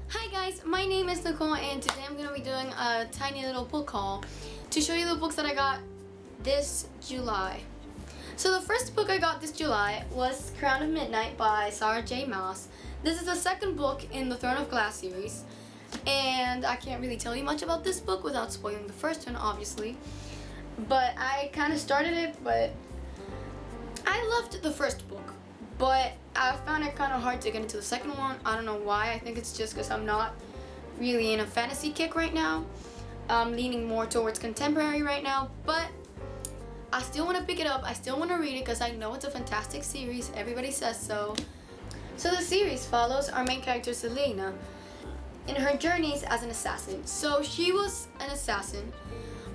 Hi guys, my name is Nicole and today I'm going to be doing a tiny little book haul to show you the books that I got this July. So the first book I got this July was Crown of Midnite by Sarah J. Maas. This is the second book in the Throne of Glass series, and I can't really tell you much about this book without spoiling the first one, obviously. But I kind of started it, but I loved the first book. But I found it kind of hard to get into the second one. I don't know why. I think it's just because I'm not really in a fantasy kick right now. I'm leaning more towards contemporary right now. But I still want to pick it up. I still want to read it because I know it's a fantastic series. Everybody says so. So the series follows our main character, Selena, in her journeys as an assassin. So she was an assassin,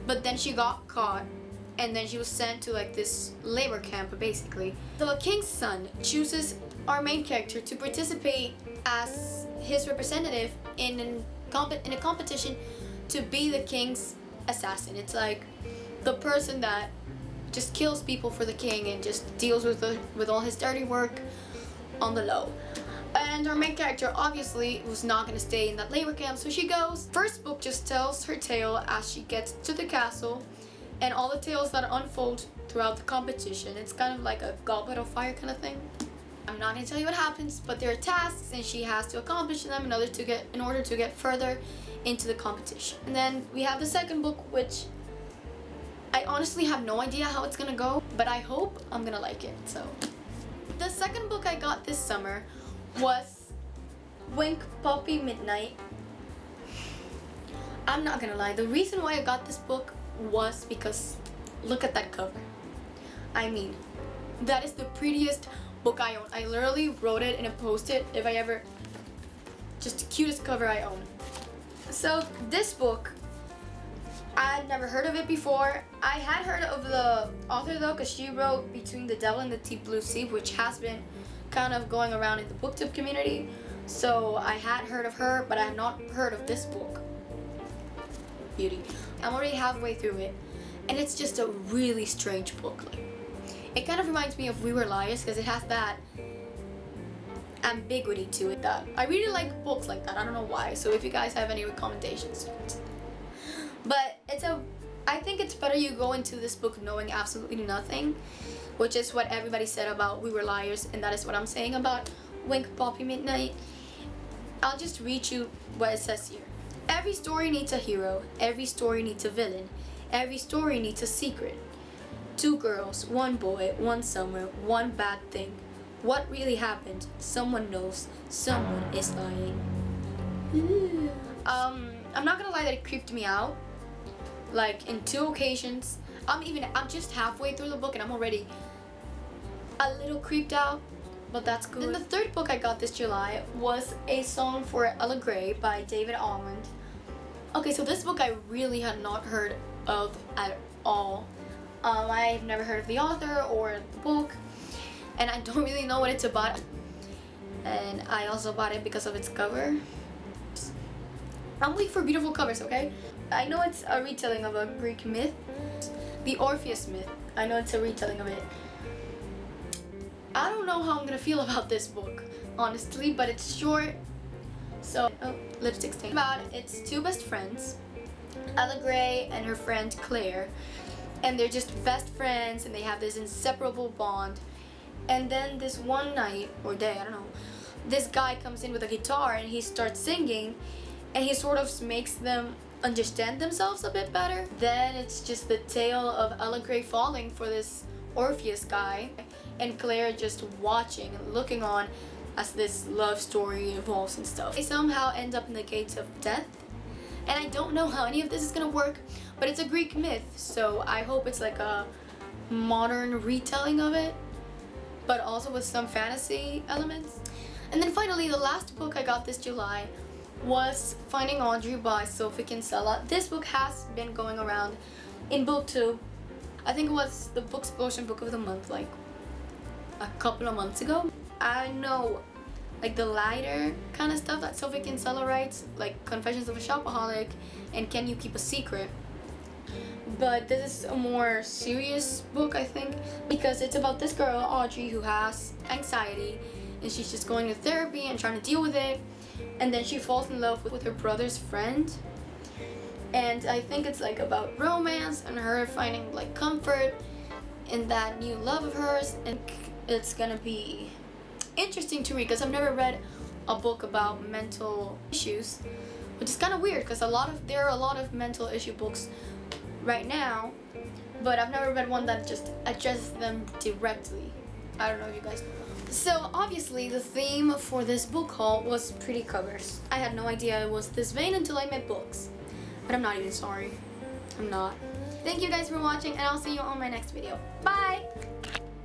but then she got caught. And then she was sent to like this labor camp, basically. The king's son chooses our main character to participate as his representative in a competition to be the king's assassin. It's like the person that just kills people for the king and just deals with all his dirty work on the low. And our main character obviously was not going to stay in that labor camp, so she goes. First book just tells her tale as she gets to the castle and all the tales that unfold throughout the competition. It's kind of like a goblet of fire kind of thing. I'm not going to tell you what happens, but there are tasks and she has to accomplish them in order to get further into the competition. And then we have the second book, which I honestly have no idea how it's going to go, but I hope I'm going to like it. So the second book I got this summer was Wink Puppy Midnite. I'm not going to lie, the reason why I got this book was because look at that cover. I mean, that is the prettiest book I own. I literally wrote it in a post-it if I ever, just the cutest cover I own. So this book, I'd never heard of it before. I had heard of the author though, because she wrote Between the Devil and the Deep Blue Sea, which has been kind of going around in the booktube community. So I had heard of her, but I have not heard of this book. Beauty. I'm already halfway through it, and it's just a really strange book. Like, it kind of reminds me of We Were Liars because it has that ambiguity to it that I really like books like that. I don't know why. So if you guys have any recommendations, but I think it's better you go into this book knowing absolutely nothing, which is what everybody said about We Were Liars, and that is what I'm saying about Wink Puppy Midnite. I'll just read you what it says here. Every story needs a hero, every story needs a villain, every story needs a secret. Two girls, one boy, one summer, one bad thing. What really happened? Someone knows, someone is lying. I'm not gonna lie that it creeped me out. Like in 2 occasions. I'm just halfway through the book and I'm already a little creeped out. But that's good. Then the third book I got this July was A Song for Ella Gray by David Almond. Okay, so this book I really had not heard of at all. I've never heard of the author or the book, and I don't really know what it's about. And I also bought it because of its cover. I'm weak for beautiful covers, okay? I know it's a retelling of a Greek myth, the Orpheus myth. I know it's a retelling of it. I don't know how I'm gonna feel about this book, honestly, but it's short. So, lipstick stain. It's 2 best friends, Ella Gray and her friend Claire, and they're just best friends and they have this inseparable bond. And then this one night or day, I don't know, this guy comes in with a guitar and he starts singing and he sort of makes them understand themselves a bit better. Then it's just the tale of Ella Gray falling for this Orpheus guy and Claire just watching and looking on as this love story evolves and stuff. They somehow end up in the gates of death, and I don't know how any of this is gonna work, but it's a Greek myth, so I hope it's like a modern retelling of it, but also with some fantasy elements. And then finally, the last book I got this July was Finding Audrey by Sophie Kinsella. This book has been going around in booktube. I think it was the Booksplosion Book of the Month like a couple of months ago. I know like the lighter kind of stuff that Sophie Kinsella writes, like Confessions of a Shopaholic and Can You Keep a Secret. But this is a more serious book, I think, because it's about this girl, Audrey, who has anxiety and she's just going to therapy and trying to deal with it. and then she falls in love with her brother's friend. And I think it's like about romance and her finding like comfort in that new love of hers, and it's gonna be interesting to read because I've never read a book about mental issues, which is kind of weird because there are a lot of mental issue books right now, but I've never read one that just addresses them directly. I don't know if you guys know. So obviously the theme for this book haul was pretty covers. I had no idea it was this vain until I met books, but I'm not even sorry. I'm not. Thank you guys for watching, and I'll see you on my next video. Bye!